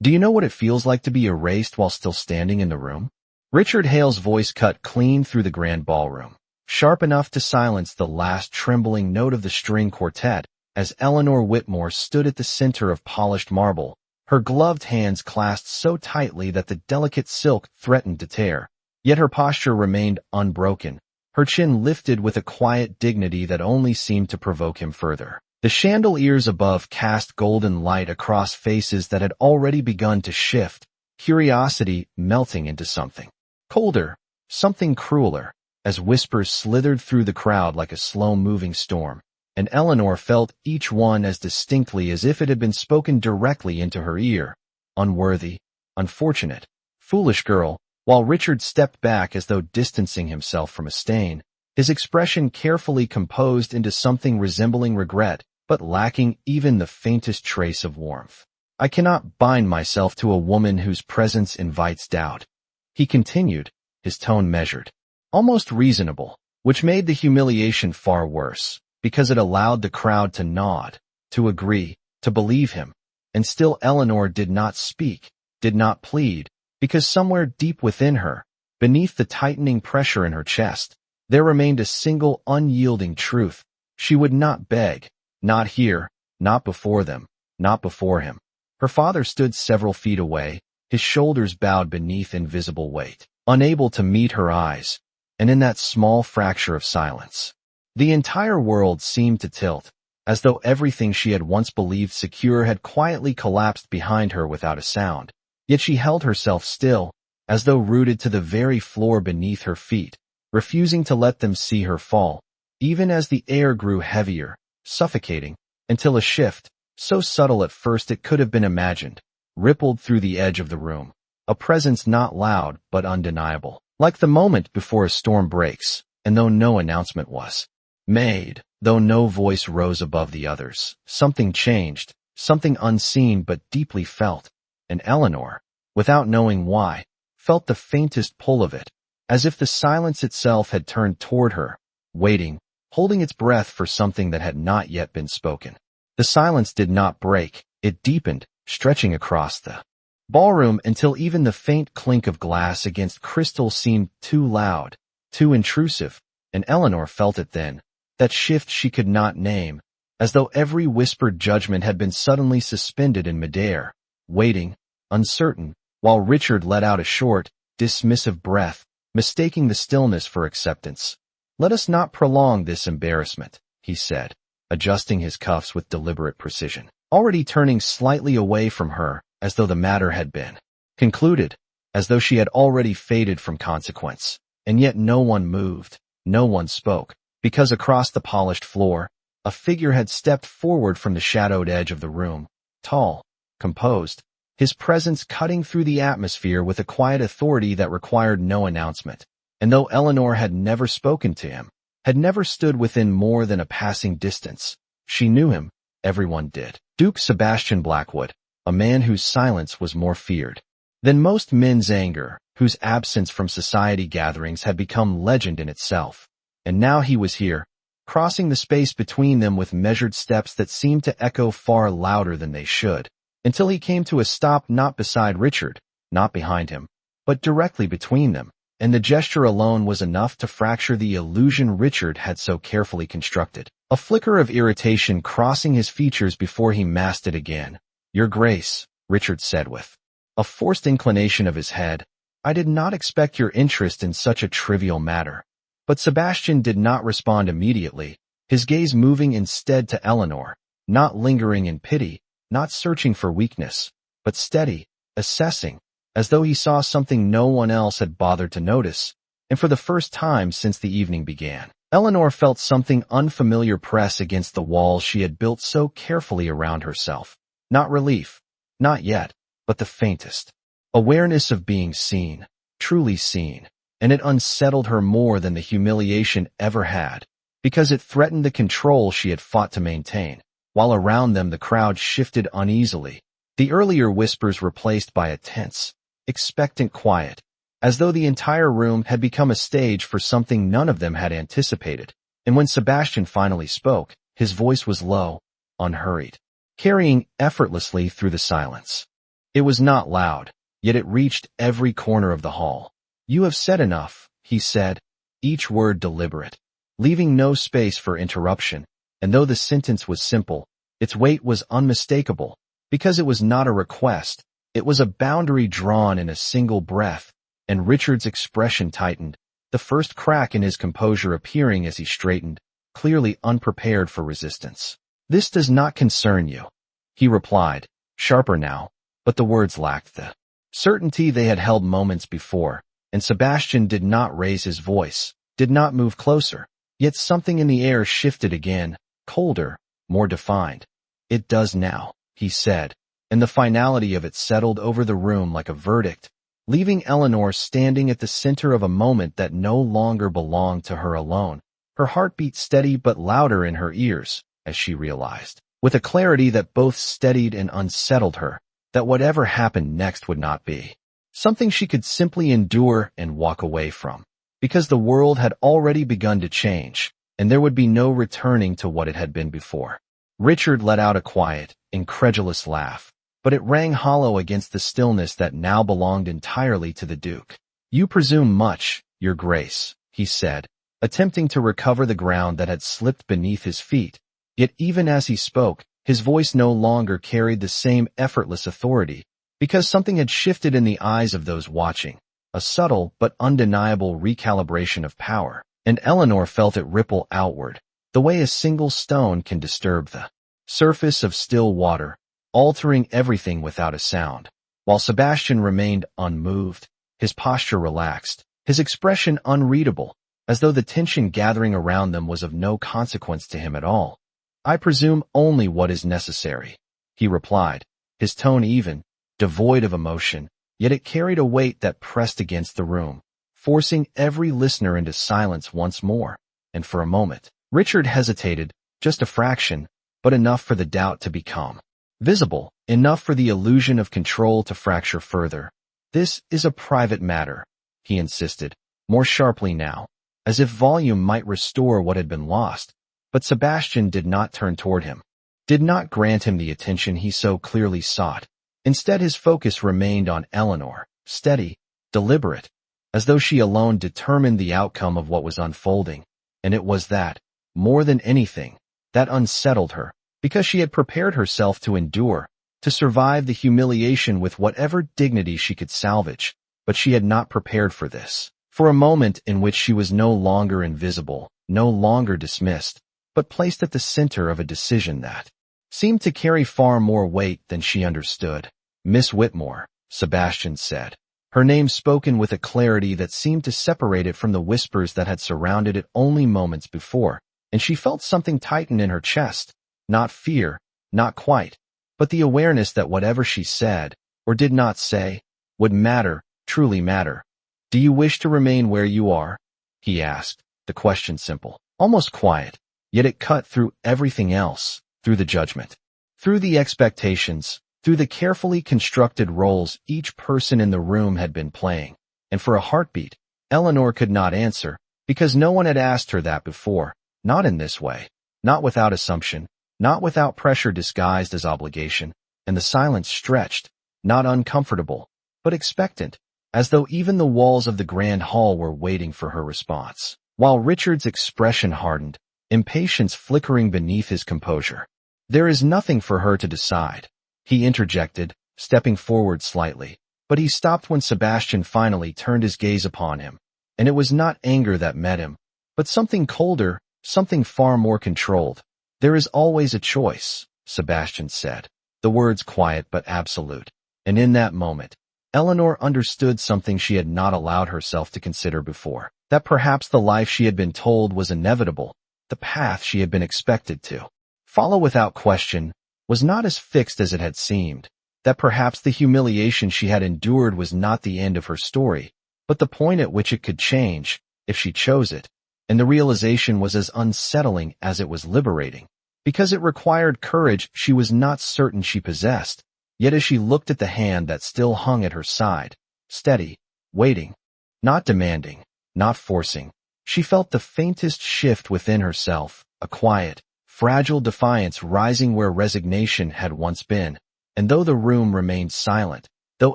Do you know what it feels like to be erased while still standing in the room? Richard Hale's voice cut clean through the grand ballroom, sharp enough to silence the last trembling note of the string quartet as Eleanor Whitmore stood at the center of polished marble, her gloved hands clasped so tightly that the delicate silk threatened to tear. Yet her posture remained unbroken, her chin lifted with a quiet dignity that only seemed to provoke him further. The chandeliers above cast golden light across faces that had already begun to shift, curiosity melting into something colder, something crueler, as whispers slithered through the crowd like a slow-moving storm, and Eleanor felt each one as distinctly as if it had been spoken directly into her ear. Unworthy, unfortunate, foolish girl. While Richard stepped back as though distancing himself from a stain, his expression carefully composed into something resembling regret, but lacking even the faintest trace of warmth. I cannot bind myself to a woman whose presence invites doubt. He continued, his tone measured, almost reasonable, which made the humiliation far worse, because it allowed the crowd to nod, to agree, to believe him. And still Eleanor did not speak, did not plead, because somewhere deep within her, beneath the tightening pressure in her chest, there remained a single unyielding truth. She would not beg, not here, not before them, not before him. Her father stood several feet away, his shoulders bowed beneath invisible weight, unable to meet her eyes, and in that small fracture of silence, the entire world seemed to tilt, as though everything she had once believed secure had quietly collapsed behind her without a sound. Yet she held herself still, as though rooted to the very floor beneath her feet, refusing to let them see her fall, even as the air grew heavier, suffocating, until a shift, so subtle at first it could have been imagined, rippled through the edge of the room, a presence not loud but undeniable, like the moment before a storm breaks, and though no announcement was made, though no voice rose above the others, something changed, something unseen but deeply felt. And Eleanor, without knowing why, felt the faintest pull of it, as if the silence itself had turned toward her, waiting, holding its breath for something that had not yet been spoken. The silence did not break, it deepened, stretching across the ballroom until even the faint clink of glass against crystal seemed too loud, too intrusive, and Eleanor felt it then, that shift she could not name, as though every whispered judgment had been suddenly suspended in midair, waiting, uncertain, while Richard let out a short, dismissive breath, mistaking the stillness for acceptance. "Let us not prolong this embarrassment," he said, adjusting his cuffs with deliberate precision, already turning slightly away from her, as though the matter had been concluded, as though she had already faded from consequence. And yet no one moved, no one spoke, because across the polished floor, a figure had stepped forward from the shadowed edge of the room, tall, composed, his presence cutting through the atmosphere with a quiet authority that required no announcement. And though Eleanor had never spoken to him, had never stood within more than a passing distance, she knew him, everyone did. Duke Sebastian Blackwood, a man whose silence was more feared than most men's anger, whose absence from society gatherings had become legend in itself. And now he was here, crossing the space between them with measured steps that seemed to echo far louder than they should, until he came to a stop not beside Richard, not behind him, but directly between them, and the gesture alone was enough to fracture the illusion Richard had so carefully constructed. A flicker of irritation crossing his features before he masked it again. "Your Grace," Richard said with a forced inclination of his head, "I did not expect your interest in such a trivial matter." But Sebastian did not respond immediately, his gaze moving instead to Eleanor, not lingering in pity, not searching for weakness, but steady, assessing, as though he saw something no one else had bothered to notice, and for the first time since the evening began, Eleanor felt something unfamiliar press against the walls she had built so carefully around herself. Not relief, not yet, but the faintest awareness of being seen, truly seen, and it unsettled her more than the humiliation ever had, because it threatened the control she had fought to maintain. While around them the crowd shifted uneasily, the earlier whispers replaced by a tense, expectant quiet, as though the entire room had become a stage for something none of them had anticipated. And when Sebastian finally spoke, his voice was low, unhurried, carrying effortlessly through the silence. It was not loud, yet it reached every corner of the hall. "You have said enough," he said, each word deliberate, leaving no space for interruption, and though the sentence was simple, its weight was unmistakable, because it was not a request, it was a boundary drawn in a single breath, and Richard's expression tightened, the first crack in his composure appearing as he straightened, clearly unprepared for resistance. "This does not concern you," he replied, sharper now, but the words lacked the certainty they had held moments before, and Sebastian did not raise his voice, did not move closer, yet something in the air shifted again, colder, more defined. "It does now," he said, and the finality of it settled over the room like a verdict, leaving Eleanor standing at the center of a moment that no longer belonged to her alone. Her heart beat steady but louder in her ears, as she realized, with a clarity that both steadied and unsettled her, that whatever happened next would not be something she could simply endure and walk away from, because the world had already begun to change, and there would be no returning to what it had been before. Richard let out a quiet, incredulous laugh, but it rang hollow against the stillness that now belonged entirely to the Duke. "You presume much, Your Grace," he said, attempting to recover the ground that had slipped beneath his feet, yet even as he spoke, his voice no longer carried the same effortless authority, because something had shifted in the eyes of those watching, a subtle but undeniable recalibration of power, and Eleanor felt it ripple outward, the way a single stone can disturb the surface of still water, altering everything without a sound. While Sebastian remained unmoved, his posture relaxed, his expression unreadable, as though the tension gathering around them was of no consequence to him at all. "I presume only what is necessary," he replied, his tone even, devoid of emotion, yet it carried a weight that pressed against the room, forcing every listener into silence once more, and for a moment, Richard hesitated, just a fraction, but enough for the doubt to become visible, enough for the illusion of control to fracture further. "This is a private matter," he insisted, more sharply now, as if volume might restore what had been lost, but Sebastian did not turn toward him, did not grant him the attention he so clearly sought. Instead his focus remained on Eleanor, steady, deliberate, as though she alone determined the outcome of what was unfolding, and it was that, more than anything, that unsettled her, because she had prepared herself to endure, to survive the humiliation with whatever dignity she could salvage, but she had not prepared for this, for a moment in which she was no longer invisible, no longer dismissed, but placed at the center of a decision that seemed to carry far more weight than she understood. "Miss Whitmore," Sebastian said, her name spoken with a clarity that seemed to separate it from the whispers that had surrounded it only moments before, and she felt something tighten in her chest, not fear, not quite, but the awareness that whatever she said, or did not say, would matter, truly matter. "Do you wish to remain where you are?" he asked, the question simple, almost quiet, yet it cut through everything else, through the judgment, through the expectations, through the carefully constructed roles each person in the room had been playing, and for a heartbeat, Eleanor could not answer, because no one had asked her that before, not in this way, not without assumption, not without pressure disguised as obligation, and the silence stretched, not uncomfortable, but expectant, as though even the walls of the grand hall were waiting for her response. While Richard's expression hardened, impatience flickering beneath his composure. "There is nothing for her to decide," he interjected, stepping forward slightly, but he stopped when Sebastian finally turned his gaze upon him, and it was not anger that met him, but something colder, something far more controlled. "There is always a choice," Sebastian said, the words quiet but absolute, and in that moment, Eleanor understood something she had not allowed herself to consider before, that perhaps the life she had been told was inevitable, the path she had been expected to follow without question, was not as fixed as it had seemed, that perhaps the humiliation she had endured was not the end of her story, but the point at which it could change, if she chose it, and the realization was as unsettling as it was liberating, because it required courage she was not certain she possessed. Yet as she looked at the hand that still hung at her side, steady, waiting, not demanding, not forcing, she felt the faintest shift within herself, a quiet, fragile defiance rising where resignation had once been, And though the room remained silent, though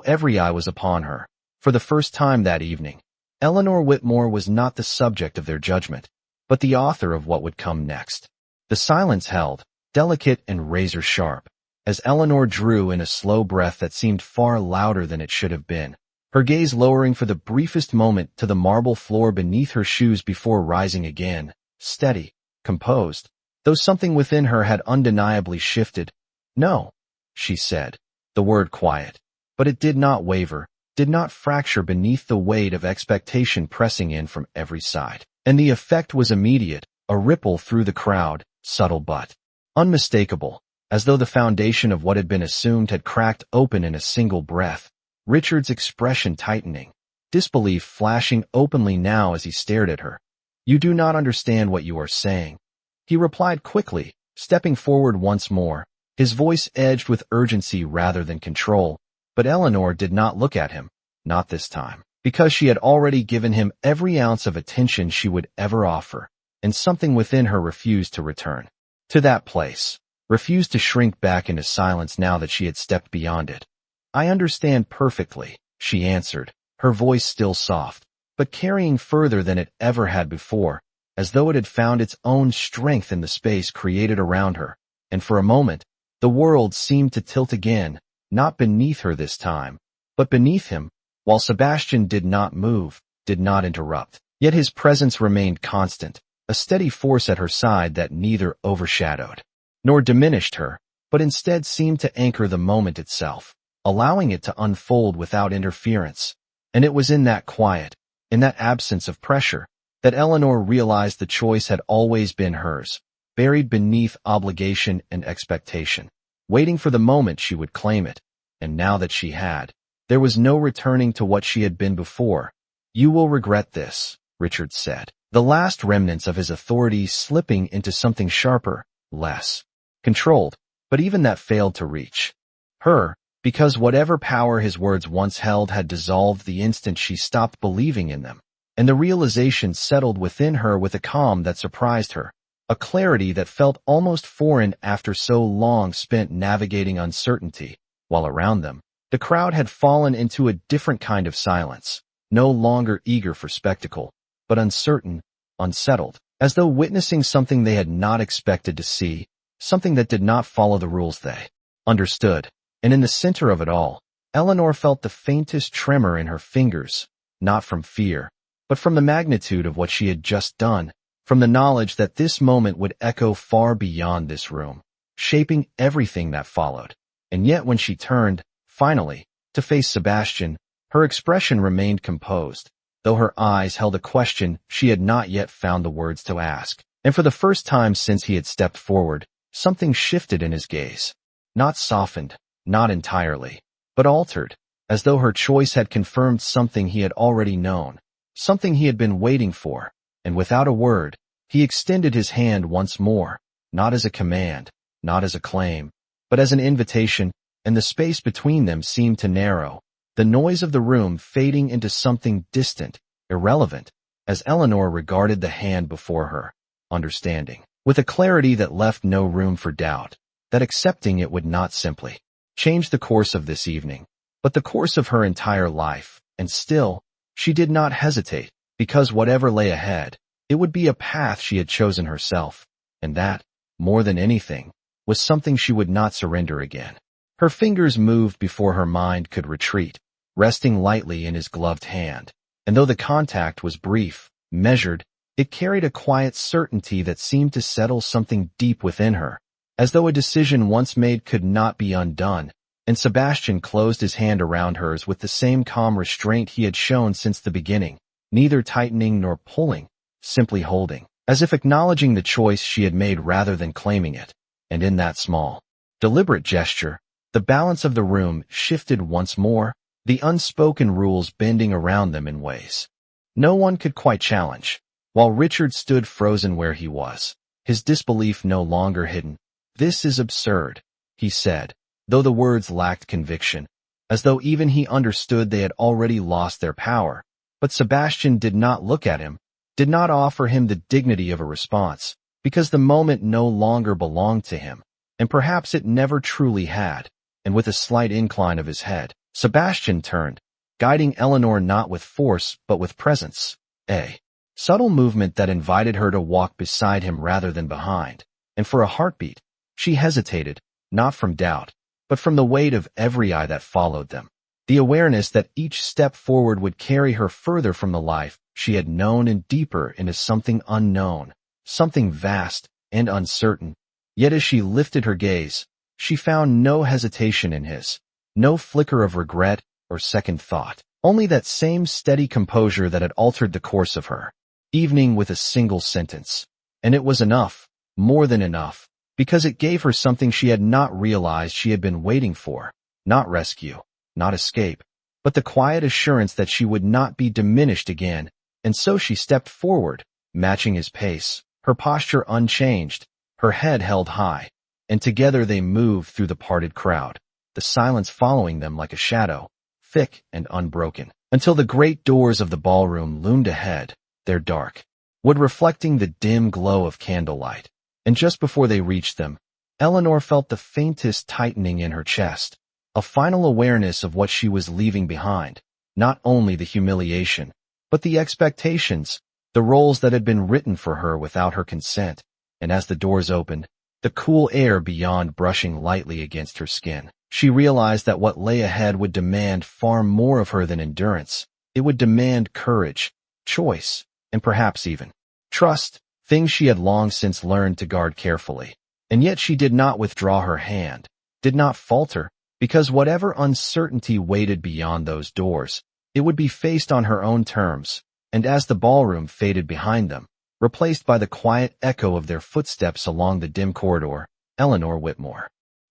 every eye was upon her, for the first time that evening, Eleanor Whitmore was not the subject of their judgment, but the author of what would come next. The silence held, delicate and razor-sharp, as Eleanor drew in a slow breath that seemed far louder than it should have been, her gaze lowering for the briefest moment to the marble floor beneath her shoes before rising again, steady, composed, though something within her had undeniably shifted. "No," she said, the word quiet, but it did not waver, did not fracture beneath the weight of expectation pressing in from every side. And the effect was immediate, a ripple through the crowd, subtle but unmistakable, as though the foundation of what had been assumed had cracked open in a single breath, Richard's expression tightening, disbelief flashing openly now as he stared at her. "You do not understand what you are saying," he replied quickly, stepping forward once more, his voice edged with urgency rather than control. But Eleanor did not look at him, not this time, because she had already given him every ounce of attention she would ever offer, and something within her refused to return to that place, refused to shrink back into silence now that she had stepped beyond it. "I understand perfectly," she answered, her voice still soft, but carrying further than it ever had before, as though it had found its own strength in the space created around her, and for a moment, the world seemed to tilt again, not beneath her this time, but beneath him, while Sebastian did not move, did not interrupt. Yet his presence remained constant, a steady force at her side that neither overshadowed nor diminished her, but instead seemed to anchor the moment itself, allowing it to unfold without interference. And it was in that quiet, in that absence of pressure, that Eleanor realized the choice had always been hers, buried beneath obligation and expectation, waiting for the moment she would claim it. And now that she had, there was no returning to what she had been before. "You will regret this," Richard said, the last remnants of his authority slipping into something sharper, less controlled, but even that failed to reach her, because whatever power his words once held had dissolved the instant she stopped believing in them, and the realization settled within her with a calm that surprised her, a clarity that felt almost foreign after so long spent navigating uncertainty, while around them, the crowd had fallen into a different kind of silence, no longer eager for spectacle, but uncertain, unsettled, as though witnessing something they had not expected to see, something that did not follow the rules they understood. And in the center of it all, Eleanor felt the faintest tremor in her fingers, not from fear, but from the magnitude of what she had just done, from the knowledge that this moment would echo far beyond this room, shaping everything that followed. And yet when she turned, finally, to face Sebastian, her expression remained composed, though her eyes held a question she had not yet found the words to ask. And for the first time since he had stepped forward, something shifted in his gaze. Not softened, not entirely, but altered, as though her choice had confirmed something he had already known, something he had been waiting for, and without a word, he extended his hand once more, not as a command, not as a claim, but as an invitation, and the space between them seemed to narrow, the noise of the room fading into something distant, irrelevant, as Eleanor regarded the hand before her, understanding, with a clarity that left no room for doubt, that accepting it would not simply change the course of this evening, but the course of her entire life. And still, she did not hesitate, because whatever lay ahead, it would be a path she had chosen herself, and that, more than anything, was something she would not surrender again. Her fingers moved before her mind could retreat, resting lightly in his gloved hand, and though the contact was brief, measured, it carried a quiet certainty that seemed to settle something deep within her, as though a decision once made could not be undone. And Sebastian closed his hand around hers with the same calm restraint he had shown since the beginning, neither tightening nor pulling, simply holding, as if acknowledging the choice she had made rather than claiming it. And in that small, deliberate gesture, the balance of the room shifted once more, the unspoken rules bending around them in ways no one could quite challenge, while Richard stood frozen where he was, his disbelief no longer hidden. "This is absurd," he said, though the words lacked conviction, as though even he understood they had already lost their power. But Sebastian did not look at him, did not offer him the dignity of a response, because the moment no longer belonged to him, and perhaps it never truly had. and with a slight incline of his head, Sebastian turned, guiding Eleanor not with force but with presence, a subtle movement that invited her to walk beside him rather than behind. And for a heartbeat, she hesitated, not from doubt, but from the weight of every eye that followed them. The awareness that each step forward would carry her further from the life she had known and deeper into something unknown, something vast and uncertain. Yet as she lifted her gaze, she found no hesitation in his, no flicker of regret or second thought, only that same steady composure that had altered the course of her evening with a single sentence. And it was enough, more than enough, because it gave her something she had not realized she had been waiting for, not rescue, not escape, but the quiet assurance that she would not be diminished again. And so she stepped forward, matching his pace, her posture unchanged, her head held high, and together they moved through the parted crowd, the silence following them like a shadow, thick and unbroken, until the great doors of the ballroom loomed ahead, their dark wood reflecting the dim glow of candlelight. And just before they reached them, Eleanor felt the faintest tightening in her chest, a final awareness of what she was leaving behind, not only the humiliation, but the expectations, the roles that had been written for her without her consent. And as the doors opened, the cool air beyond brushing lightly against her skin, she realized that what lay ahead would demand far more of her than endurance. It would demand courage, choice, and perhaps even trust, things she had long since learned to guard carefully. And yet she did not withdraw her hand, did not falter, because whatever uncertainty waited beyond those doors, it would be faced on her own terms. And as the ballroom faded behind them, replaced by the quiet echo of their footsteps along the dim corridor, Eleanor Whitmore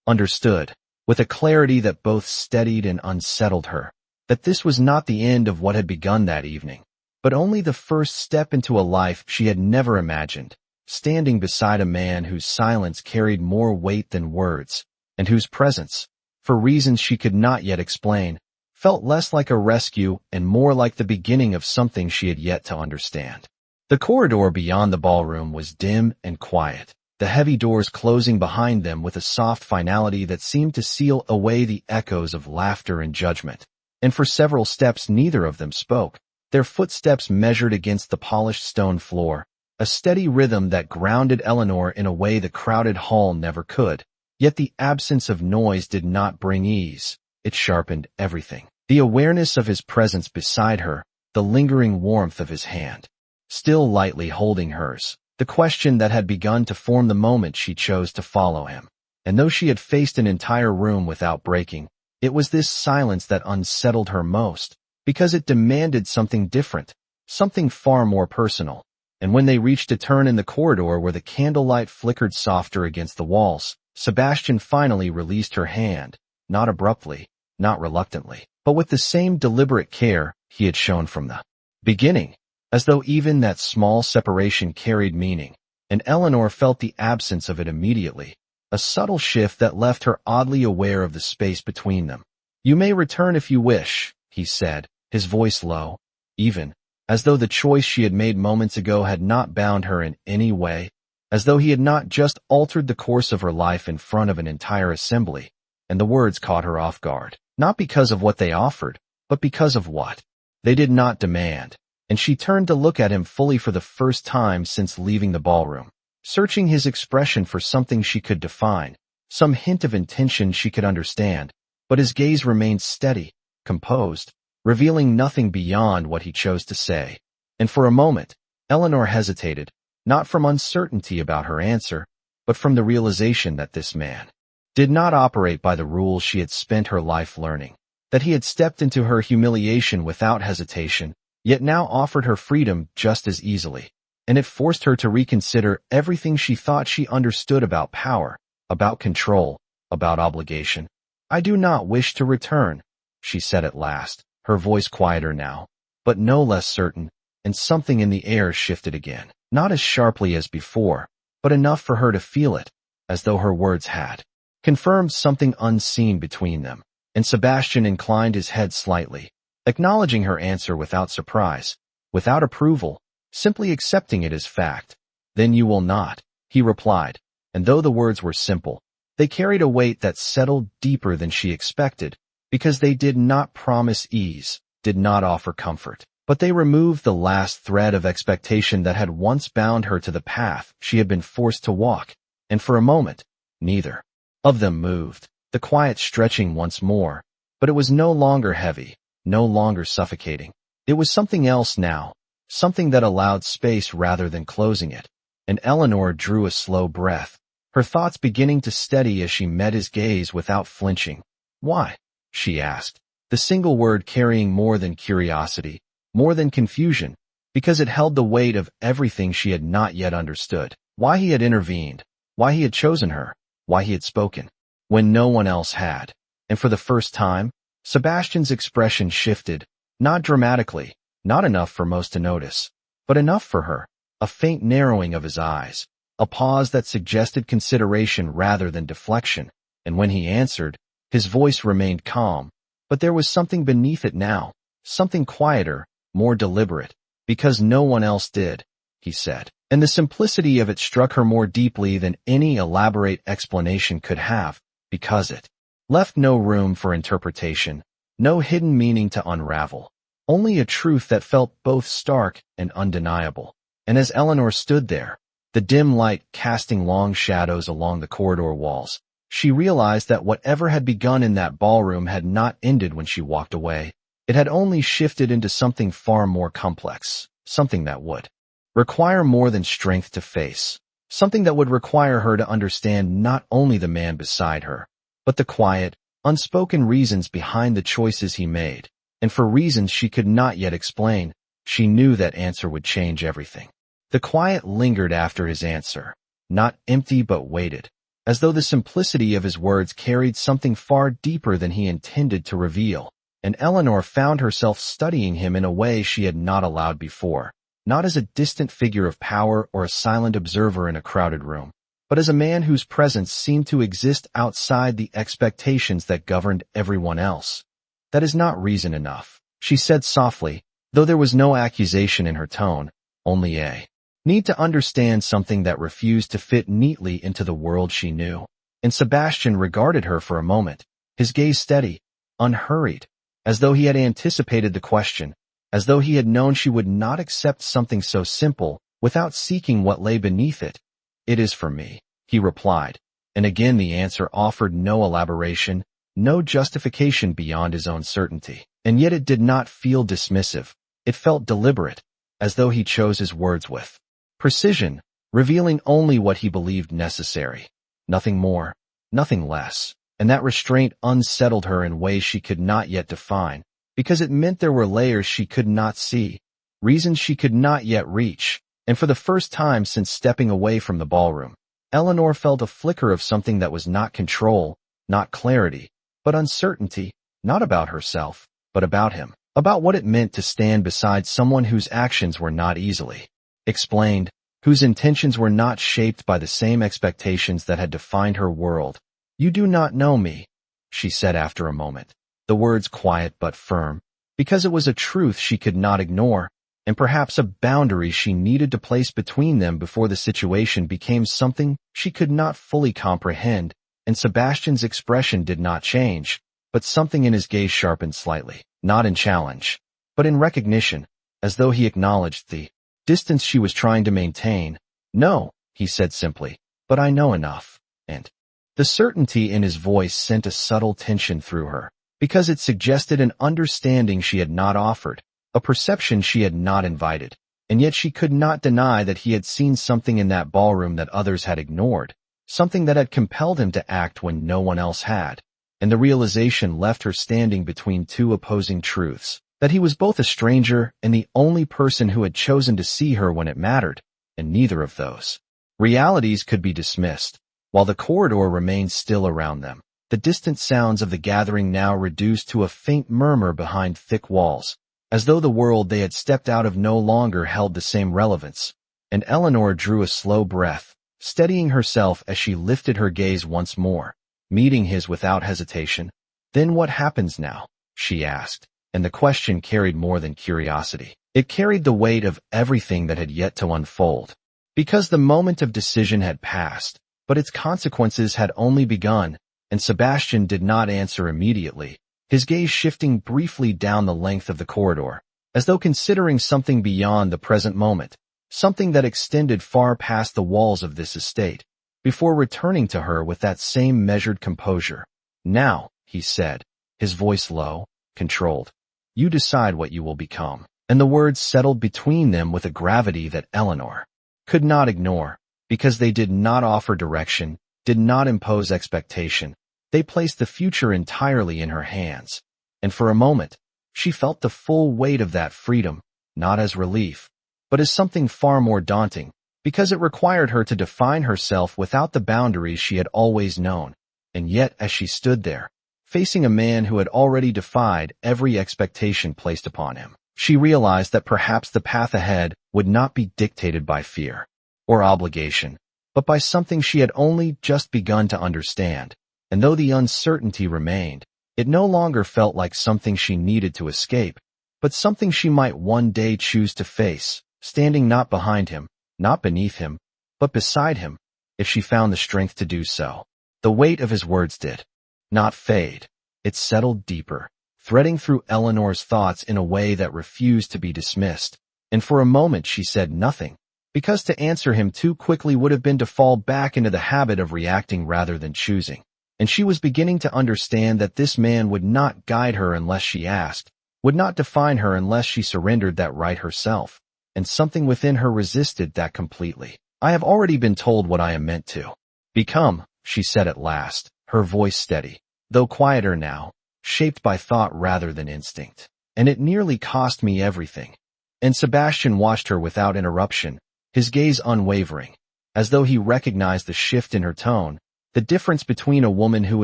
understood, with a clarity that both steadied and unsettled her, that this was not the end of what had begun that evening, but only the first step into a life she had never imagined, standing beside a man whose silence carried more weight than words, and whose presence, for reasons she could not yet explain, felt less like a rescue and more like the beginning of something she had yet to understand. The corridor beyond the ballroom was dim and quiet, the heavy doors closing behind them with a soft finality that seemed to seal away the echoes of laughter and judgment. And for several steps neither of them spoke, their footsteps measured against the polished stone floor, a steady rhythm that grounded Eleanor in a way the crowded hall never could. Yet the absence of noise did not bring ease, it sharpened everything. The awareness of his presence beside her, the lingering warmth of his hand, still lightly holding hers, the question that had begun to form the moment she chose to follow him. And though she had faced an entire room without breaking, it was this silence that unsettled her most, because it demanded something different, something far more personal. And when they reached a turn in the corridor where the candlelight flickered softer against the walls, Sebastian finally released her hand, not abruptly, not reluctantly, but with the same deliberate care he had shown from the beginning, as though even that small separation carried meaning. And Eleanor felt the absence of it immediately, a subtle shift that left her oddly aware of the space between them. "You may return if you wish," he said, his voice low, even, as though the choice she had made moments ago had not bound her in any way, as though he had not just altered the course of her life in front of an entire assembly. And the words caught her off guard, not because of what they offered, but because of what they did not demand. And she turned to look at him fully for the first time since leaving the ballroom, searching his expression for something she could define, some hint of intention she could understand. But his gaze remained steady, composed, revealing nothing beyond what he chose to say. And for a moment, Eleanor hesitated, not from uncertainty about her answer, but from the realization that this man did not operate by the rules she had spent her life learning, that he had stepped into her humiliation without hesitation, yet now offered her freedom just as easily. And it forced her to reconsider everything she thought she understood about power, about control, about obligation. "I do not wish to return," she said at last, her voice quieter now, but no less certain, and something in the air shifted again, not as sharply as before, but enough for her to feel it, as though her words had confirmed something unseen between them. And Sebastian inclined his head slightly, acknowledging her answer without surprise, without approval, simply accepting it as fact. "Then you will not," he replied, and though the words were simple, They carried a weight that settled deeper than she expected, because they did not promise ease, did not offer comfort. But they removed the last thread of expectation that had once bound her to the path she had been forced to walk, and for a moment, neither of them moved, the quiet stretching once more, but it was no longer heavy, no longer suffocating. It was something else now, something that allowed space rather than closing it, and Eleanor drew a slow breath, her thoughts beginning to steady as she met his gaze without flinching. "Why?" she asked, the single word carrying more than curiosity, more than confusion, because it held the weight of everything she had not yet understood. Why he had intervened, why he had chosen her, why he had spoken, when no one else had. And for the first time, Sebastian's expression shifted, not dramatically, not enough for most to notice, but enough for her, a faint narrowing of his eyes, a pause that suggested consideration rather than deflection, and when he answered, his voice remained calm, but there was something beneath it now, something quieter, more deliberate, because no one else did, he said. And the simplicity of it struck her more deeply than any elaborate explanation could have, because it left no room for interpretation, no hidden meaning to unravel, only a truth that felt both stark and undeniable. And as Eleanor stood there, the dim light casting long shadows along the corridor walls, she realized that whatever had begun in that ballroom had not ended when she walked away. It had only shifted into something far more complex, something that would require more than strength to face, something that would require her to understand not only the man beside her, but the quiet, unspoken reasons behind the choices he made, and for reasons she could not yet explain, she knew that answer would change everything. The quiet lingered after his answer, not empty but weighted, as though the simplicity of his words carried something far deeper than he intended to reveal, and Eleanor found herself studying him in a way she had not allowed before, not as a distant figure of power or a silent observer in a crowded room, but as a man whose presence seemed to exist outside the expectations that governed everyone else. "That is not reason enough," she said softly, though there was no accusation in her tone, only a need to understand something that refused to fit neatly into the world she knew. And Sebastian regarded her for a moment, his gaze steady, unhurried, as though he had anticipated the question, as though he had known she would not accept something so simple without seeking what lay beneath it. "It is for me," he replied, and again the answer offered no elaboration, no justification beyond his own certainty. And yet it did not feel dismissive. It felt deliberate, as though he chose his words with precision, revealing only what he believed necessary. Nothing more, nothing less. And that restraint unsettled her in ways she could not yet define, because it meant there were layers she could not see, reasons she could not yet reach, and for the first time since stepping away from the ballroom, Eleanor felt a flicker of something that was not control, not clarity, but uncertainty, not about herself, but about him, about what it meant to stand beside someone whose actions were not easily explained, whose intentions were not shaped by the same expectations that had defined her world. "You do not know me," she said after a moment, the words quiet but firm, because it was a truth she could not ignore, and perhaps a boundary she needed to place between them before the situation became something she could not fully comprehend. And Sebastian's expression did not change, but something in his gaze sharpened slightly, not in challenge, but in recognition, as though he acknowledged the distance she was trying to maintain. "No," he said simply, "but I know enough." And the certainty in his voice sent a subtle tension through her, because it suggested an understanding she had not offered, a perception she had not invited, and yet she could not deny that he had seen something in that ballroom that others had ignored, something that had compelled him to act when no one else had. And the realization left her standing between two opposing truths, that he was both a stranger and the only person who had chosen to see her when it mattered, and neither of those realities could be dismissed. While the corridor remained still around them, the distant sounds of the gathering now reduced to a faint murmur behind thick walls, as though the world they had stepped out of no longer held the same relevance. And Eleanor drew a slow breath, steadying herself as she lifted her gaze once more, meeting his without hesitation. "Then what happens now?" she asked, and the question carried more than curiosity. It carried the weight of everything that had yet to unfold. Because the moment of decision had passed, but its consequences had only begun, and Sebastian did not answer immediately, his gaze shifting briefly down the length of the corridor, as though considering something beyond the present moment, something that extended far past the walls of this estate, before returning to her with that same measured composure. "Now," he said, his voice low, controlled, "you decide what you will become." And the words settled between them with a gravity that Eleanor could not ignore, because they did not offer direction, did not impose expectation. They placed the future entirely in her hands. And for a moment, she felt the full weight of that freedom, not as relief, but as something far more daunting, because it required her to define herself without the boundaries she had always known. And yet, as she stood there, facing a man who had already defied every expectation placed upon him, she realized that perhaps the path ahead would not be dictated by fear or obligation, but by something she had only just begun to understand. And though the uncertainty remained, it no longer felt like something she needed to escape, but something she might one day choose to face, standing not behind him, not beneath him, but beside him, if she found the strength to do so. The weight of his words did not fade. It settled deeper, threading through Eleanor's thoughts in a way that refused to be dismissed. And for a moment she said nothing, because to answer him too quickly would have been to fall back into the habit of reacting rather than choosing. And she was beginning to understand that this man would not guide her unless she asked, would not define her unless she surrendered that right herself. And something within her resisted that completely. "I have already been told what I am meant to become," she said at last, her voice steady, though quieter now, shaped by thought rather than instinct. "And it nearly cost me everything." And Sebastian watched her without interruption, his gaze unwavering, as though he recognized the shift in her tone, the difference between a woman who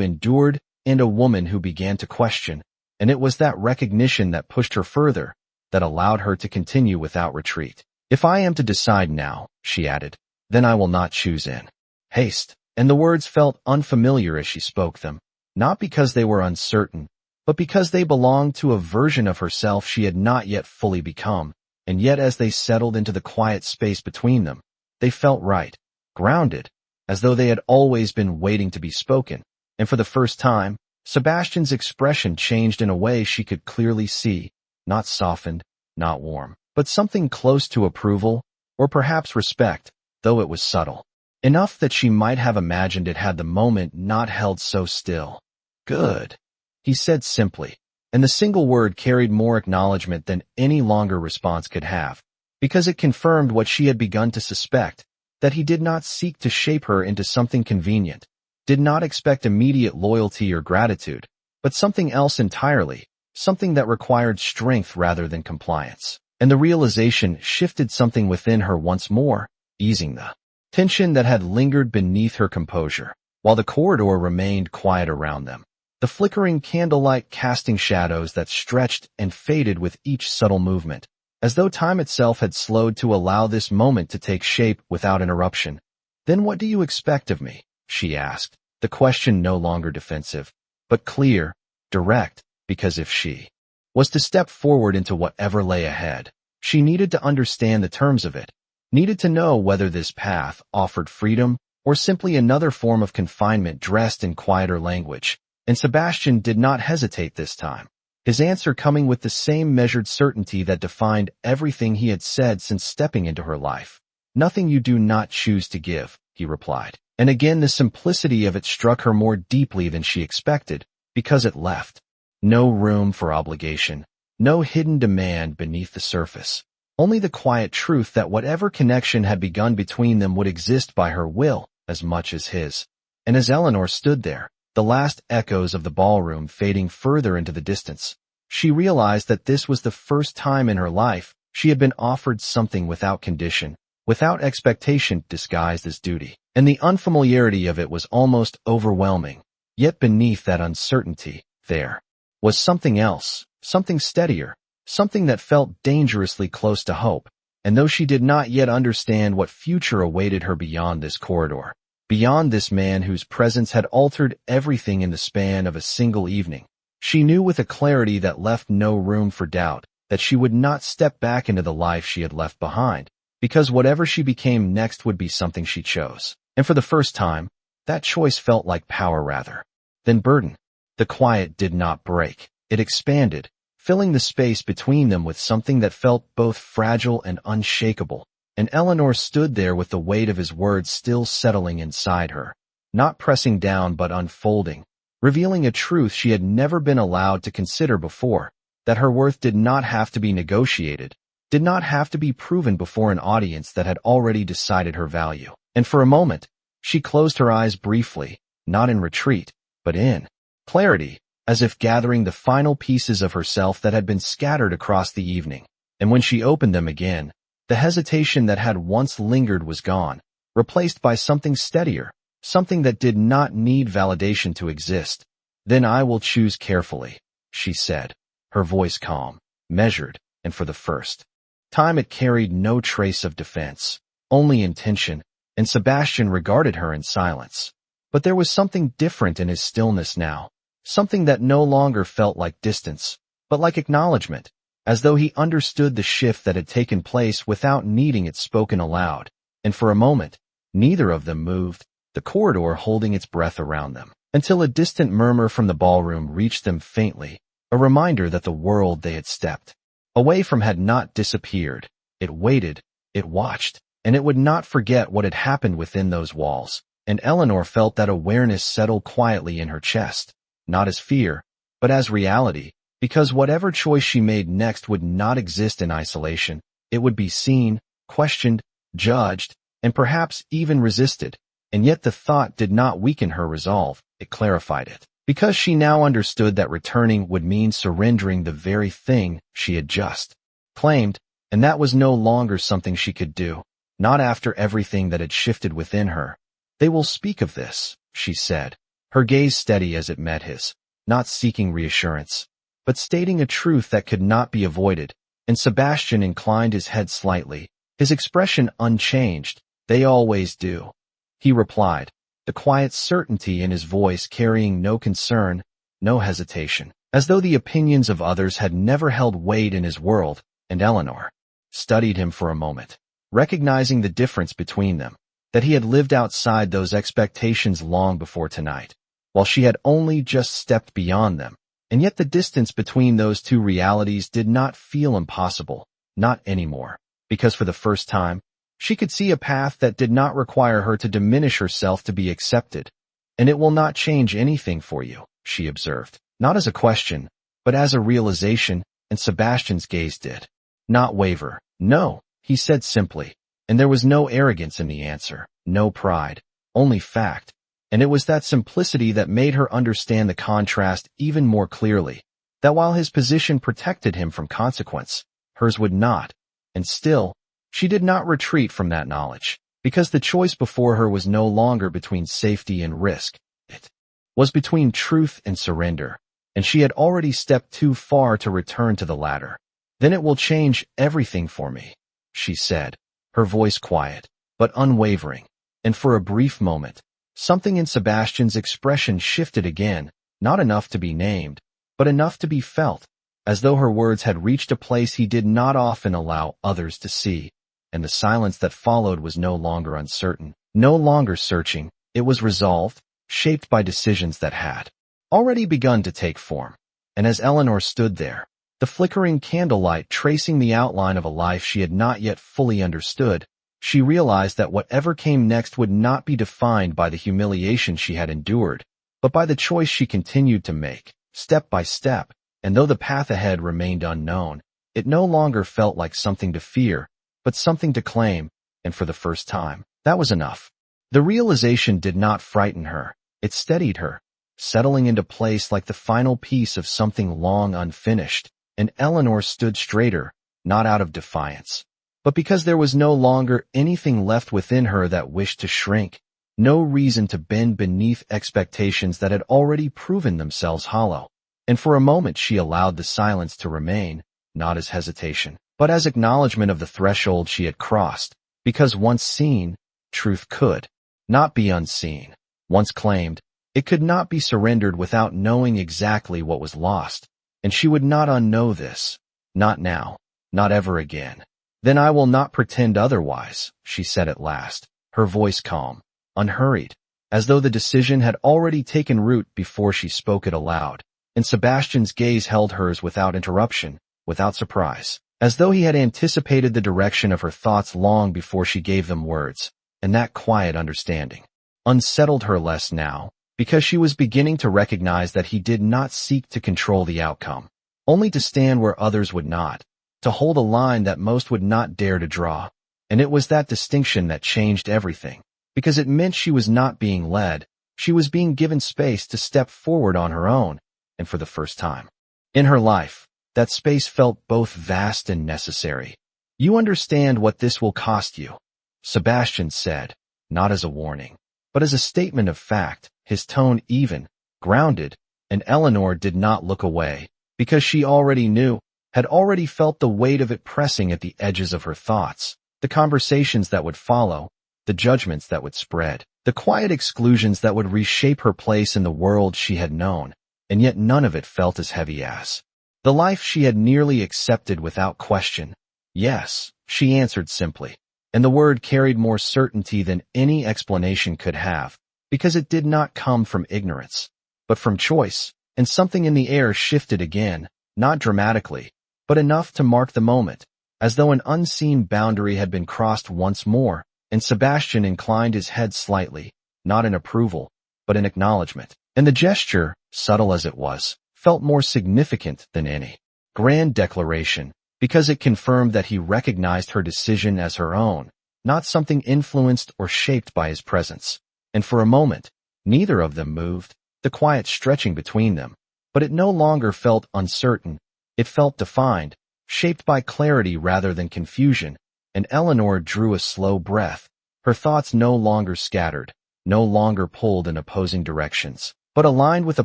endured and a woman who began to question. And it was that recognition that pushed her further, that allowed her to continue without retreat. "If I am to decide now," she added, "then I will not choose in haste." And the words felt unfamiliar as she spoke them, not because they were uncertain, but because they belonged to a version of herself she had not yet fully become. And yet as they settled into the quiet space between them, they felt right, grounded, as though they had always been waiting to be spoken. And for the first time, Sebastian's expression changed in a way she could clearly see, not softened, not warm, but something close to approval, or perhaps respect, though it was subtle. Enough that she might have imagined it had the moment not held so still. "Good," he said simply, and the single word carried more acknowledgement than any longer response could have, because it confirmed what she had begun to suspect, that he did not seek to shape her into something convenient, did not expect immediate loyalty or gratitude, but something else entirely, something that required strength rather than compliance. And the realization shifted something within her once more, easing the tension that had lingered beneath her composure, while the corridor remained quiet around them, the flickering candlelight casting shadows that stretched and faded with each subtle movement, as though time itself had slowed to allow this moment to take shape without interruption. "Then what do you expect of me?" she asked, the question no longer defensive, but clear, direct, because if she was to step forward into whatever lay ahead, she needed to understand the terms of it, needed to know whether this path offered freedom or simply another form of confinement dressed in quieter language. And Sebastian did not hesitate this time, his answer coming with the same measured certainty that defined everything he had said since stepping into her life. "Nothing you do not choose to give," he replied. And again the simplicity of it struck her more deeply than she expected, because it left no room for obligation, no hidden demand beneath the surface. Only the quiet truth that whatever connection had begun between them would exist by her will as much as his. And as Eleanor stood there, the last echoes of the ballroom fading further into the distance, she realized that this was the first time in her life she had been offered something without condition, without expectation disguised as duty. And the unfamiliarity of it was almost overwhelming. Yet beneath that uncertainty, there was something else, something steadier, something that felt dangerously close to hope. And though she did not yet understand what future awaited her beyond this corridor, beyond this man whose presence had altered everything in the span of a single evening, she knew with a clarity that left no room for doubt that she would not step back into the life she had left behind, because whatever she became next would be something she chose. And for the first time, That choice felt like power rather than burden. The quiet did not break. It expanded, filling the space between them with something that felt both fragile and unshakable. And Eleanor stood there with the weight of his words still settling inside her, not pressing down but unfolding, revealing a truth she had never been allowed to consider before, that her worth did not have to be negotiated, did not have to be proven before an audience that had already decided her value. And for a moment, she closed her eyes briefly, not in retreat, but in clarity, as if gathering the final pieces of herself that had been scattered across the evening. And when she opened them again, the hesitation that had once lingered was gone, replaced by something steadier, something that did not need validation to exist. "Then I will choose carefully," she said, her voice calm, measured, and for the first time it carried no trace of defense, only intention, and Sebastian regarded her in silence. But there was something different in his stillness now, something that no longer felt like distance, but like acknowledgement, as though he understood the shift that had taken place without needing it spoken aloud. And for a moment, neither of them moved, the corridor holding its breath around them, until a distant murmur from the ballroom reached them faintly, a reminder that the world they had stepped away from had not disappeared. It waited, it watched, and it would not forget what had happened within those walls. And Eleanor felt that awareness settle quietly in her chest, not as fear, but as reality, because whatever choice she made next would not exist in isolation. It would be seen, questioned, judged, and perhaps even resisted. And yet the thought did not weaken her resolve, it clarified it, because she now understood that returning would mean surrendering the very thing she had just claimed, and that was no longer something she could do, not after everything that had shifted within her. "They will speak of this," she said, her gaze steady as it met his, not seeking reassurance, but stating a truth that could not be avoided. And Sebastian inclined his head slightly, his expression unchanged. "They always do," he replied, the quiet certainty in his voice carrying no concern, no hesitation, as though the opinions of others had never held weight in his world. And Eleanor studied him for a moment, recognizing the difference between them, that he had lived outside those expectations long before tonight, while she had only just stepped beyond them. And yet the distance between those two realities did not feel impossible, not anymore, because for the first time, she could see a path that did not require her to diminish herself to be accepted. "And it will not change anything for you," she observed, not as a question, but as a realization, and Sebastian's gaze did not waver. "No," he said simply, and there was no arrogance in the answer, no pride, only fact. And it was that simplicity that made her understand the contrast even more clearly, that while his position protected him from consequence, hers would not. And still, she did not retreat from that knowledge, because the choice before her was no longer between safety and risk. It was between truth and surrender, and she had already stepped too far to return to the latter. "Then it will change everything for me," she said, her voice quiet, but unwavering. And for a brief moment, something in Sebastian's expression shifted again, not enough to be named, but enough to be felt, as though her words had reached a place he did not often allow others to see. And the silence that followed was no longer uncertain, no longer searching. It was resolved, shaped by decisions that had already begun to take form. And as Eleanor stood there, the flickering candlelight tracing the outline of a life she had not yet fully understood, she realized that whatever came next would not be defined by the humiliation she had endured, but by the choice she continued to make, step by step. And though the path ahead remained unknown, it no longer felt like something to fear, but something to claim. And for the first time, that was enough. The realization did not frighten her, it steadied her, settling into place like the final piece of something long unfinished. And Eleanor stood straighter, not out of defiance, but because there was no longer anything left within her that wished to shrink, no reason to bend beneath expectations that had already proven themselves hollow. And for a moment she allowed the silence to remain, not as hesitation, but as acknowledgement of the threshold she had crossed, because once seen, truth could not be unseen. Once claimed, it could not be surrendered without knowing exactly what was lost. And she would not unknow this, not now, not ever again. "Then I will not pretend otherwise," she said at last, her voice calm, unhurried, as though the decision had already taken root before she spoke it aloud. And Sebastian's gaze held hers without interruption, without surprise, as though he had anticipated the direction of her thoughts long before she gave them words. And that quiet understanding unsettled her less now, because she was beginning to recognize that he did not seek to control the outcome, only to stand where others would not, to hold a line that most would not dare to draw. And it was that distinction that changed everything, because it meant she was not being led, she was being given space to step forward on her own, and for the first time in her life, that space felt both vast and necessary. "You understand what this will cost you," Sebastian said, not as a warning, but as a statement of fact, his tone even, grounded, and Eleanor did not look away, because she already knew, had already felt the weight of it pressing at the edges of her thoughts, the conversations that would follow, the judgments that would spread, the quiet exclusions that would reshape her place in the world she had known, and yet none of it felt as heavy as the life she had nearly accepted without question. "Yes," she answered simply, and the word carried more certainty than any explanation could have, because it did not come from ignorance, but from choice, and something in the air shifted again, not dramatically, but enough to mark the moment, as though an unseen boundary had been crossed once more, and Sebastian inclined his head slightly, not in approval, but in acknowledgement. And the gesture, subtle as it was, felt more significant than any grand declaration, because it confirmed that he recognized her decision as her own, not something influenced or shaped by his presence. And for a moment, neither of them moved, the quiet stretching between them, but it no longer felt uncertain, it felt defined, shaped by clarity rather than confusion, and Eleanor drew a slow breath, her thoughts no longer scattered, no longer pulled in opposing directions, but aligned with a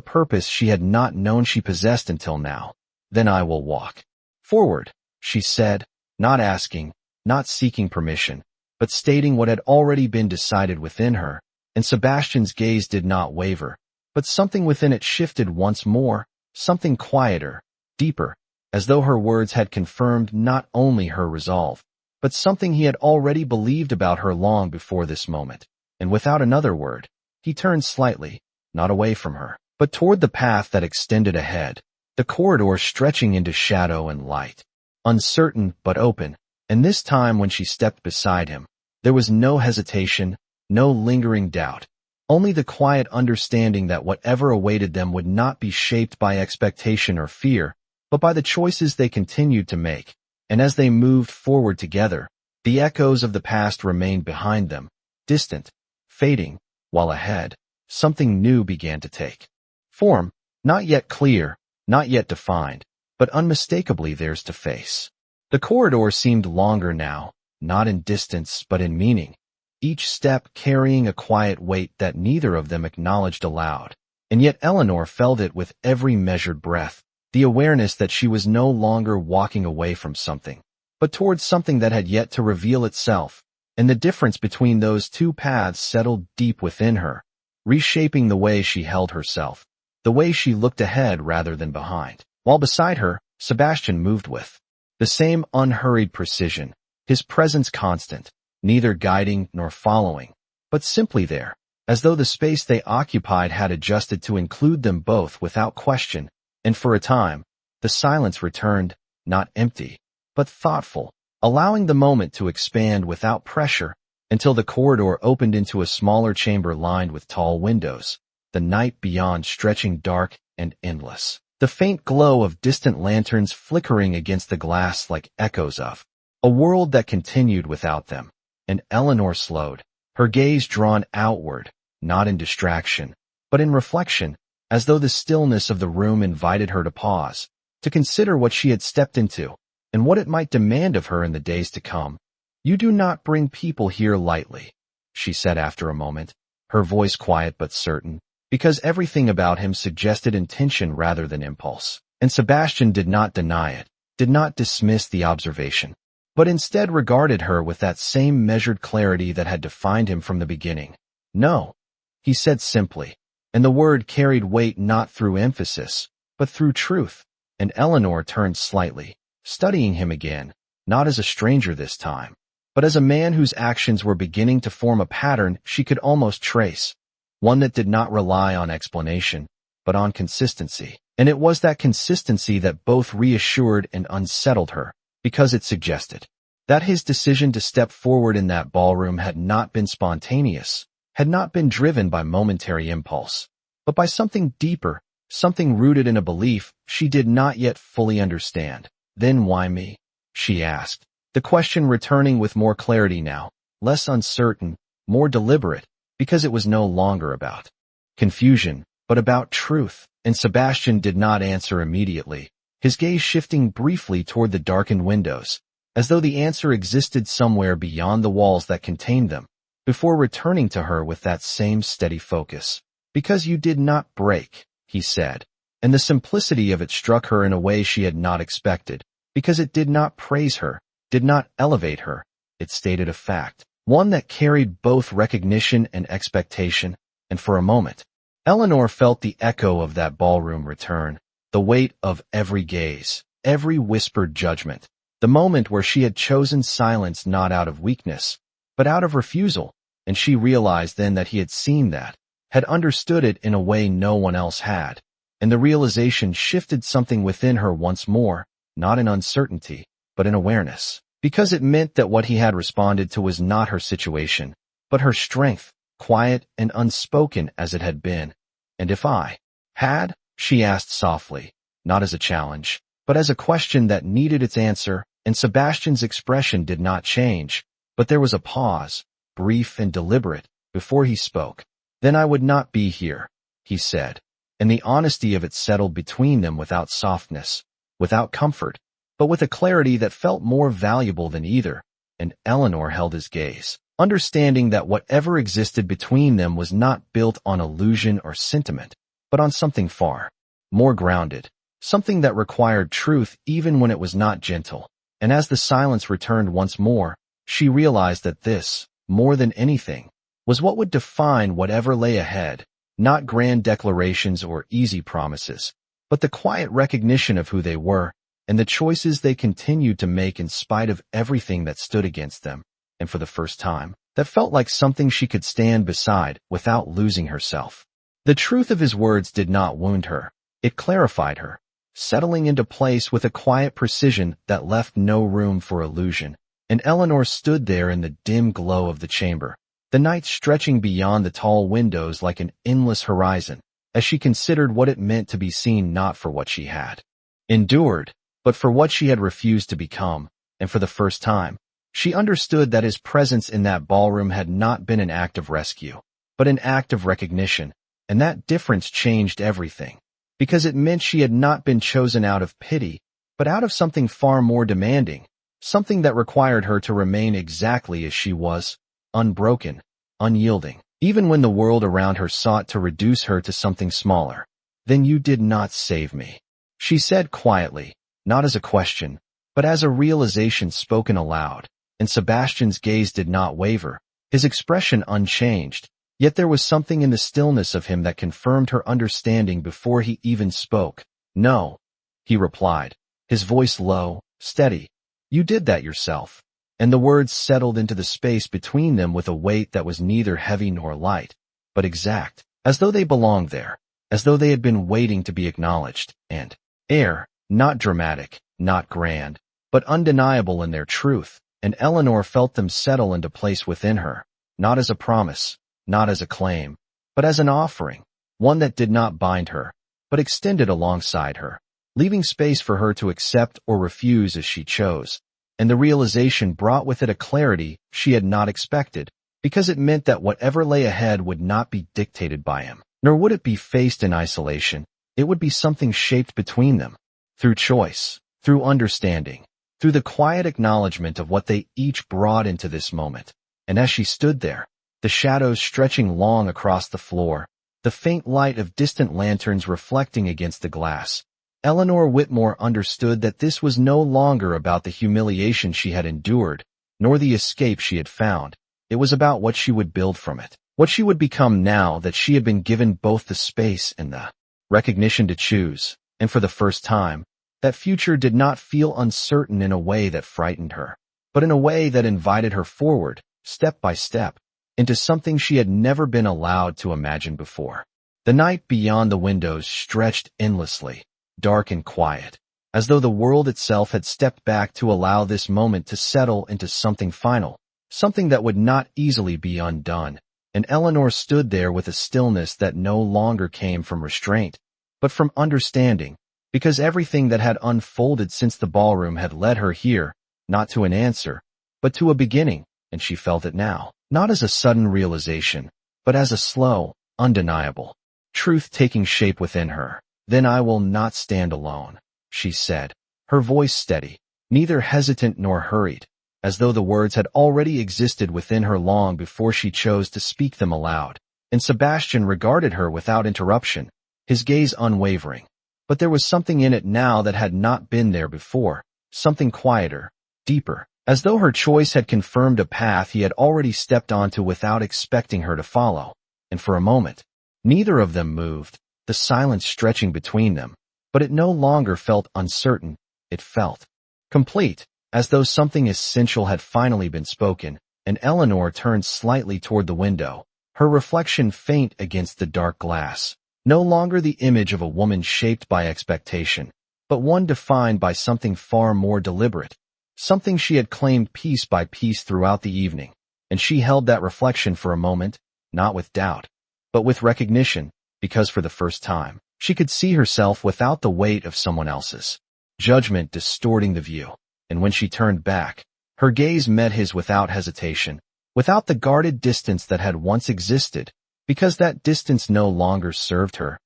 purpose she had not known she possessed until now. "Then I will walk forward," she said, not asking, not seeking permission, but stating what had already been decided within her, and Sebastian's gaze did not waver, but something within it shifted once more, something quieter, deeper, as though her words had confirmed not only her resolve, but something he had already believed about her long before this moment. And without another word, he turned slightly, not away from her, but toward the path that extended ahead, the corridor stretching into shadow and light, uncertain but open. And this time when she stepped beside him, there was no hesitation, no lingering doubt, only the quiet understanding that whatever awaited them would not be shaped by expectation or fear, but by the choices they continued to make. And as they moved forward together, the echoes of the past remained behind them, distant, fading, while ahead, something new began to take form, not yet clear, not yet defined, but unmistakably theirs to face. The corridor seemed longer now, not in distance but in meaning, each step carrying a quiet weight that neither of them acknowledged aloud. And yet Eleanor felt it with every measured breath, the awareness that she was no longer walking away from something, but towards something that had yet to reveal itself, and the difference between those two paths settled deep within her, reshaping the way she held herself, the way she looked ahead rather than behind. While beside her, Sebastian moved with the same unhurried precision, his presence constant, neither guiding nor following, but simply there, as though the space they occupied had adjusted to include them both without question. And for a time, the silence returned, not empty, but thoughtful, allowing the moment to expand without pressure, until the corridor opened into a smaller chamber lined with tall windows, the night beyond stretching dark and endless, the faint glow of distant lanterns flickering against the glass like echoes of a world that continued without them. And Eleanor slowed, her gaze drawn outward, not in distraction, but in reflection, as though the stillness of the room invited her to pause, to consider what she had stepped into, and what it might demand of her in the days to come. "You do not bring people here lightly," she said after a moment, her voice quiet but certain, because everything about him suggested intention rather than impulse. And Sebastian did not deny it, did not dismiss the observation, but instead regarded her with that same measured clarity that had defined him from the beginning. "No," he said simply, and the word carried weight not through emphasis, but through truth. And Eleanor turned slightly, studying him again, not as a stranger this time, but as a man whose actions were beginning to form a pattern she could almost trace. one that did not rely on explanation, but on consistency. And it was that consistency that both reassured and unsettled her, because it suggested that his decision to step forward in that ballroom had not been spontaneous, had not been driven by momentary impulse, but by something deeper, something rooted in a belief she did not yet fully understand. Then why me? She asked, the question returning with more clarity now, less uncertain, more deliberate, because it was no longer about confusion, but about truth. And Sebastian did not answer immediately, his gaze shifting briefly toward the darkened windows, as though the answer existed somewhere beyond the walls that contained them, before returning to her with that same steady focus. Because you did not break, he said, and the simplicity of it struck her in a way she had not expected, because it did not praise her, did not elevate her, it stated a fact, one that carried both recognition and expectation, and for a moment, Eleanor felt the echo of that ballroom return, the weight of every gaze, every whispered judgment, the moment where she had chosen silence not out of weakness, but out of refusal, and she realized then that he had seen that, had understood it in a way no one else had, and the realization shifted something within her once more, not in uncertainty, but in awareness, because it meant that what he had responded to was not her situation, but her strength, quiet and unspoken as it had been. And if I had, she asked softly, not as a challenge, but as a question that needed its answer, and Sebastian's expression did not change, but there was a pause, brief and deliberate, before he spoke. Then I would not be here, he said, and the honesty of it settled between them without softness, without comfort, but with a clarity that felt more valuable than either, and Eleanor held his gaze, understanding that whatever existed between them was not built on illusion or sentiment, but on something far more grounded, something that required truth even when it was not gentle. And as the silence returned once more, she realized that this, more than anything, was what would define whatever lay ahead, not grand declarations or easy promises, but the quiet recognition of who they were, and the choices they continued to make in spite of everything that stood against them. And for the first time, that felt like something she could stand beside without losing herself. The truth of his words did not wound her. It clarified her, settling into place with a quiet precision that left no room for illusion. And Eleanor stood there in the dim glow of the chamber, the night stretching beyond the tall windows like an endless horizon, as she considered what it meant to be seen not for what she had endured, but for what she had refused to become. And for the first time, she understood that his presence in that ballroom had not been an act of rescue, but an act of recognition, and that difference changed everything, because it meant she had not been chosen out of pity, but out of something far more demanding, something that required her to remain exactly as she was, unbroken, unyielding, even when the world around her sought to reduce her to something smaller. Then you did not save me, she said quietly, not as a question, but as a realization spoken aloud. And Sebastian's gaze did not waver, his expression unchanged, yet there was something in the stillness of him that confirmed her understanding before he even spoke. No, he replied, his voice low, steady. You did that yourself. And the words settled into the space between them with a weight that was neither heavy nor light, but exact, as though they belonged there, as though they had been waiting to be acknowledged, and air, not dramatic, not grand, but undeniable in their truth. And Eleanor felt them settle into place within her, not as a promise, not as a claim, but as an offering, one that did not bind her, but extended alongside her, leaving space for her to accept or refuse as she chose. And the realization brought with it a clarity she had not expected, because it meant that whatever lay ahead would not be dictated by him, nor would it be faced in isolation. It would be something shaped between them, through choice, through understanding, through the quiet acknowledgement of what they each brought into this moment. And as she stood there, the shadows stretching long across the floor, the faint light of distant lanterns reflecting against the glass, Eleanor Whitmore understood that this was no longer about the humiliation she had endured, nor the escape she had found. It was about what she would build from it, what she would become now that she had been given both the space and the recognition to choose. And for the first time, that future did not feel uncertain in a way that frightened her, but in a way that invited her forward, step by step, into something she had never been allowed to imagine before. The night beyond the windows stretched endlessly, dark and quiet, as though the world itself had stepped back to allow this moment to settle into something final, something that would not easily be undone. And Eleanor stood there with a stillness that no longer came from restraint, but from understanding, because everything that had unfolded since the ballroom had led her here, not to an answer, but to a beginning, and she felt it now, not as a sudden realization, but as a slow, undeniable truth taking shape within her. "Then I will not stand alone," she said, her voice steady, neither hesitant nor hurried, as though the words had already existed within her long before she chose to speak them aloud. And Sebastian regarded her without interruption, his gaze unwavering. But there was something in it now that had not been there before, something quieter, deeper, as though her choice had confirmed a path he had already stepped onto without expecting her to follow. And for a moment, neither of them moved, the silence stretching between them, but it no longer felt uncertain, it felt complete, as though something essential had finally been spoken. And Eleanor turned slightly toward the window, her reflection faint against the dark glass, no longer the image of a woman shaped by expectation, but one defined by something far more deliberate, something she had claimed piece by piece throughout the evening. And she held that reflection for a moment, not with doubt, but with recognition, because for the first time, she could see herself without the weight of someone else's judgment distorting the view. And when she turned back, her gaze met his without hesitation, without the guarded distance that had once existed, because that distance no longer served her.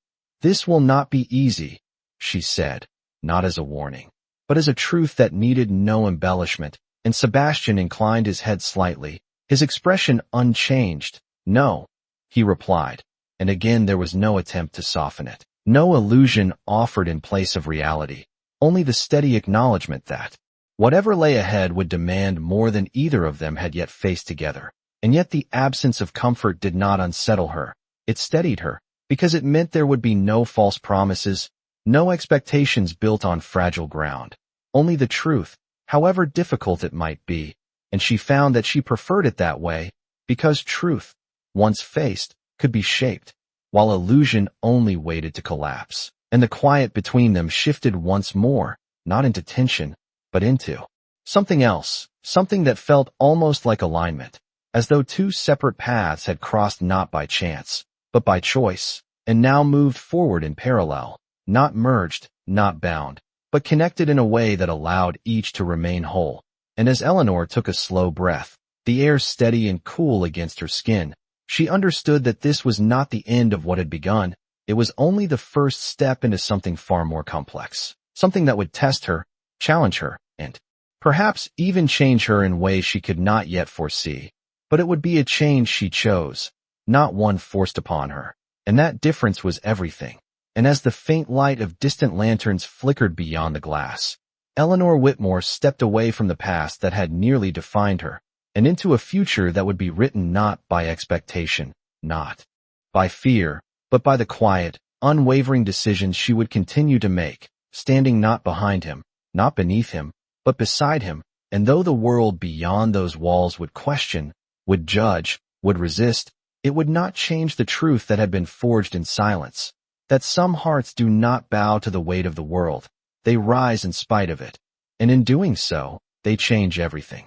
"This will not be easy," she said, not as a warning, but as a truth that needed no embellishment. And Sebastian inclined his head slightly, his expression unchanged. "No," he replied, and again there was no attempt to soften it, no illusion offered in place of reality, only the steady acknowledgement that whatever lay ahead would demand more than either of them had yet faced together. And yet the absence of comfort did not unsettle her. It steadied her, because it meant there would be no false promises, no expectations built on fragile ground, only the truth, however difficult it might be. And she found that she preferred it that way, because truth, once faced, could be shaped, while illusion only waited to collapse. And the quiet between them shifted once more, not into tension, but into something else, something that felt almost like alignment, as though two separate paths had crossed not by chance, but by choice, and now moved forward in parallel, not merged, not bound, but connected in a way that allowed each to remain whole. And as Eleanor took a slow breath, the air steady and cool against her skin, she understood that this was not the end of what had begun. It was only the first step into something far more complex, something that would test her, challenge her, and perhaps even change her in ways she could not yet foresee. But it would be a change she chose, not one forced upon her. And that difference was everything. And as the faint light of distant lanterns flickered beyond the glass, Eleanor Whitmore stepped away from the past that had nearly defined her, and into a future that would be written not by expectation, not by fear, but by the quiet, unwavering decisions she would continue to make, standing not behind him, not beneath him, but beside him. And though the world beyond those walls would question, would judge, would resist, it would not change the truth that had been forged in silence, that some hearts do not bow to the weight of the world, they rise in spite of it, and in doing so, they change everything.